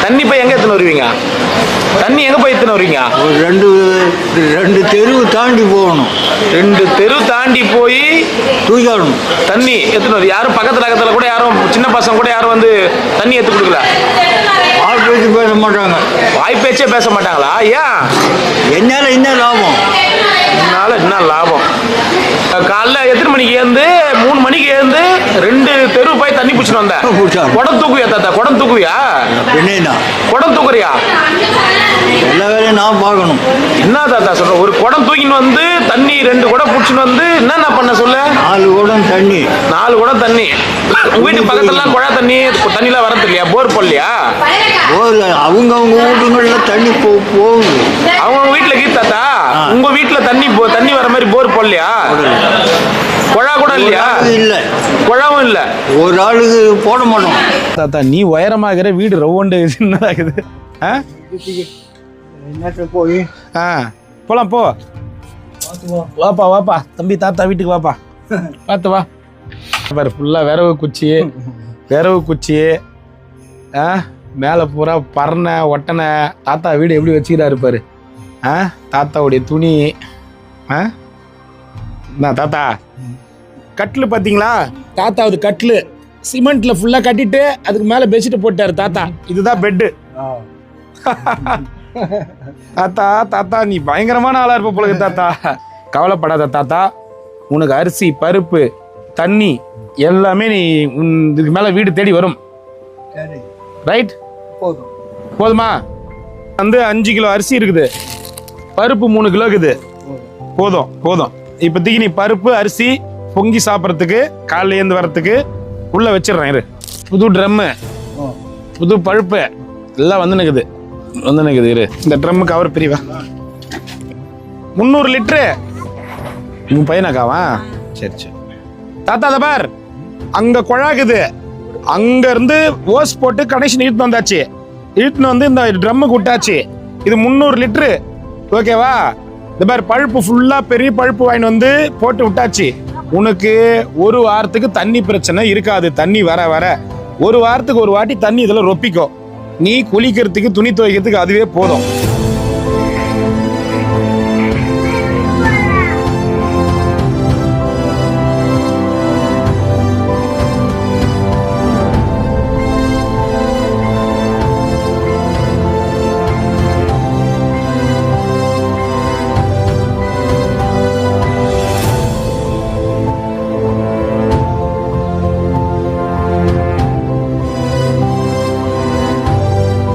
தண்ணி போய் எங்க எத்தனை வருவீங்க? தண்ணி எங்க போய் எத்தனை வருவீங்க? ஒரு ரெண்டு தெருவு தாண்டி போகணும். 2 தெரு தாண்டி போய் தூக்கிடணும். தண்ணி எத்தனை வருது? யாரும் பக்கத்துல கூட யாரும் சின்ன பசங்க கூட யாரும் வந்து தண்ணி எடுத்து கொடுக்கல. ஆள் பேச்சு பேச மாட்டாங்க. வாய்ப்பேச்சே பேச மாட்டாங்களா? ஏன்? என்னால என்ன லாபம்? என்னால என்ன லாபம்? காலைல எத்தனை மணிக்கு ஏந்து 3 மணிக்கு ஏந்து 2 தெரு போய் தண்ணி பிடிச்சிட்டு வந்தேன். குடம் தூக்குவியா தாத்தா? குடம் தூக்குவியா? என்னன்னா குடம் தூக்குறியா? எல்லா வேலையும் நான் பார்க்கணும். என்ன தாத்தா சொல்ற? ஒரு குடம் தூக்கின்னு வந்து தண்ணி 2 குடம் பிடிச்சின்னு வந்து என்ன பண்ண சொல்ல? 4 குடம் தண்ணி. 4 குடம் தண்ணி. உங்க வீட்டு பக்கத்துலாம் குழா தண்ணிலாம் வரது இல்லையா? போர் போடலையா? அவங்க வீட்டுங்கள்ல தண்ணி போகுது. அவங்க வீட்டுல கீத்தாத்தா உங்க வீட்டுல தண்ணி வர மாதிரி போர் போடலையா? குழா கூட இல்லையா? இல்ல, குழாவும் இல்ல. ஒரு ஆளுக்கு போட மாட்டோம். தாத்தா நீ உயரமாகிற வீடு ரவுண்டு சின்னதாகுது. போய் போலாம் போ. வாப்பா வாப்பா தம்பி, தாத்தா வீட்டுக்கு வாப்பா. பார்த்து வா. பாரு ஃபுல்லா விரவு குச்சி மேலே பூரா பறனை ஒட்டனை. தாத்தா வீடு எப்படி வச்சுக்கிறாரு பாரு. தாத்தாவுடைய துணி. தாத்தா கட்டில் பார்த்தீங்களா? தாத்தாவது கட்டில் சிமெண்ட்ல ஃபுல்லா கட்டிட்டு அதுக்கு மேலே பெட்ஷீட் போட்டாரு தாத்தா. இதுதான் பெட்டு. தாத்தா தாத்தா நீ பயங்கரமான ஆளா இருப்ப போல தாத்தா. கவலைப்படாத தாத்தா, உனக்கு அரிசி பருப்பு தண்ணி எல்லாமே நீ இதுக்கு மேல வீடு தேடி வரும். ரைட்? போதுமா? வந்து 5 கிலோ அரிசி இருக்குது, பருப்பு 3 கிலோ இருக்குது. போதும். இப்போதைக்கு நீ பருப்பு அரிசி பொங்கி சாப்பிட்றதுக்கு காலையில ஏந்து வர்றதுக்கு உள்ள வச்சிடறேன். இரு, புது ட்ரம்மு புது பழுப்பு எல்லாம் வந்து நிக்குது. இரு, இந்த ட்ரம்மு கவர் பிரிவா. 300 லிட்டரு. உன் பையனாக்காவா? சரி. தாத்தா அதை பார், அங்க குழாக்குது. அங்க இருந்து ஓஸ் போட்டு கனெக்ஷன் இழுத்து வந்தாச்சு. இழுத்துன்னு வந்து இந்த ட்ரம்முக்கு விட்டாச்சு. இது 300 லிட்டரு. ஓகேவா? இந்த பார் பழுப்பு ஃபுல்லா பெரிய பழுப்பு வாங்கி வந்து போட்டு விட்டாச்சு. உனக்கு 1 வாரத்துக்கு தண்ணி பிரச்சனை இருக்காது. தண்ணி வர 1 வாரத்துக்கு ஒரு வாட்டி தண்ணி இதுல ரொப்பிக்கும். நீ குளிக்கிறதுக்கு துணி துவைக்கிறதுக்கு அதுவே போதும்.